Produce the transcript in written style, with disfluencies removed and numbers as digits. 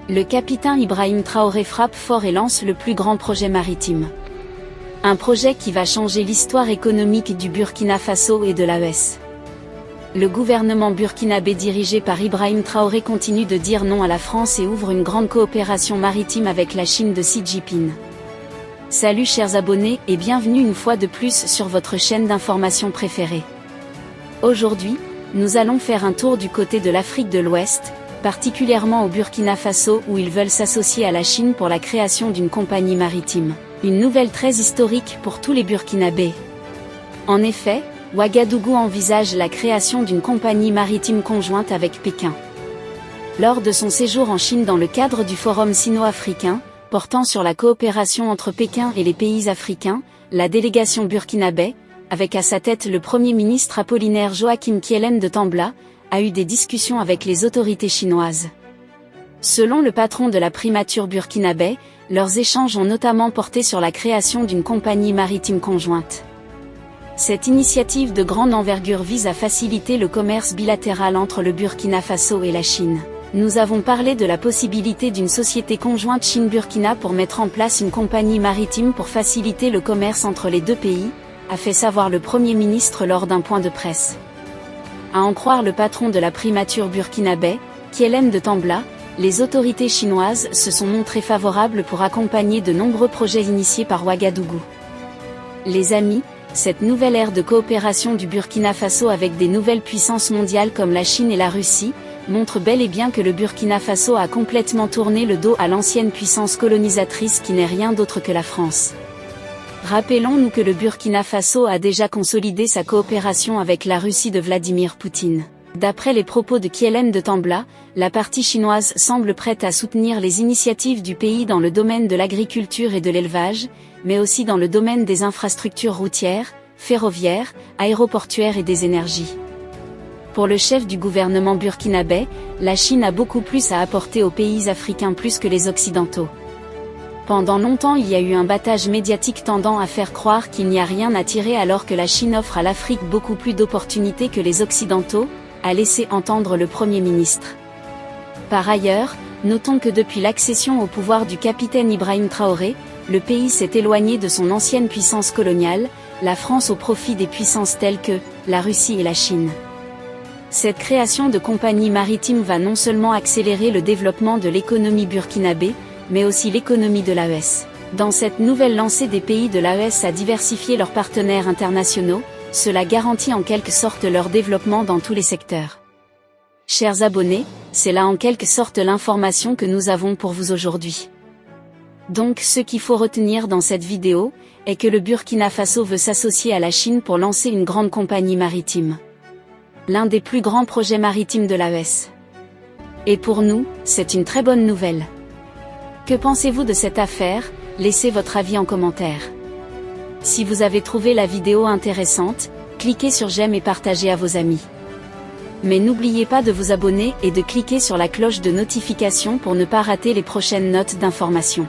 Le capitaine Ibrahim Traoré frappe fort et lance le plus grand projet maritime. Un projet qui va changer l'histoire économique du Burkina Faso et de l'AES. Le gouvernement burkinabé dirigé par Ibrahim Traoré continue de dire non à la France et ouvre une grande coopération maritime avec la Chine de Xi Jinping. Salut chers abonnés et bienvenue une fois de plus sur votre chaîne d'information préférée. Aujourd'hui, nous allons faire un tour du côté de l'Afrique de l'Ouest, particulièrement au Burkina Faso où ils veulent s'associer à la Chine pour la création d'une compagnie maritime. Une nouvelle très historique pour tous les Burkinabés. En effet, Ouagadougou envisage la création d'une compagnie maritime conjointe avec Pékin. Lors de son séjour en Chine dans le cadre du Forum sino-africain, portant sur la coopération entre Pékin et les pays africains, la délégation burkinabé, avec à sa tête le Premier ministre Apollinaire Joachim Kielen de Tambla, a eu des discussions avec les autorités chinoises. Selon le patron de la primature burkinabé, leurs échanges ont notamment porté sur la création d'une compagnie maritime conjointe. Cette initiative de grande envergure vise à faciliter le commerce bilatéral entre le Burkina Faso et la Chine. Nous avons parlé de la possibilité d'une société conjointe Chine-Burkina pour mettre en place une compagnie maritime pour faciliter le commerce entre les deux pays, a fait savoir le Premier ministre lors d'un point de presse. À en croire le patron de la primature burkinabé, Kielen de Tambla, les autorités chinoises se sont montrées favorables pour accompagner de nombreux projets initiés par Ouagadougou. Les amis, cette nouvelle ère de coopération du Burkina Faso avec des nouvelles puissances mondiales comme la Chine et la Russie, montre bel et bien que le Burkina Faso a complètement tourné le dos à l'ancienne puissance colonisatrice qui n'est rien d'autre que la France. Rappelons-nous que le Burkina Faso a déjà consolidé sa coopération avec la Russie de Vladimir Poutine. D'après les propos de Kielen de Tambla, la partie chinoise semble prête à soutenir les initiatives du pays dans le domaine de l'agriculture et de l'élevage, mais aussi dans le domaine des infrastructures routières, ferroviaires, aéroportuaires et des énergies. Pour le chef du gouvernement burkinabé, la Chine a beaucoup plus à apporter aux pays africains plus que les Occidentaux. Pendant longtemps il y a eu un battage médiatique tendant à faire croire qu'il n'y a rien à tirer alors que la Chine offre à l'Afrique beaucoup plus d'opportunités que les Occidentaux, a laissé entendre le Premier ministre. Par ailleurs, notons que depuis l'accession au pouvoir du capitaine Ibrahim Traoré, le pays s'est éloigné de son ancienne puissance coloniale, la France au profit des puissances telles que la Russie et la Chine. Cette création de compagnie maritime va non seulement accélérer le développement de l'économie burkinabé, mais aussi l'économie de l'AES. Dans cette nouvelle lancée des pays de l'AES à diversifier leurs partenaires internationaux, cela garantit en quelque sorte leur développement dans tous les secteurs. Chers abonnés, c'est là en quelque sorte l'information que nous avons pour vous aujourd'hui. Donc ce qu'il faut retenir dans cette vidéo, est que le Burkina Faso veut s'associer à la Chine pour lancer une grande compagnie maritime. L'un des plus grands projets maritimes de l'AES. Et pour nous, c'est une très bonne nouvelle. Que pensez-vous de cette affaire? Laissez votre avis en commentaire. Si vous avez trouvé la vidéo intéressante, cliquez sur j'aime et partagez à vos amis. Mais n'oubliez pas de vous abonner et de cliquer sur la cloche de notification pour ne pas rater les prochaines notes d'information.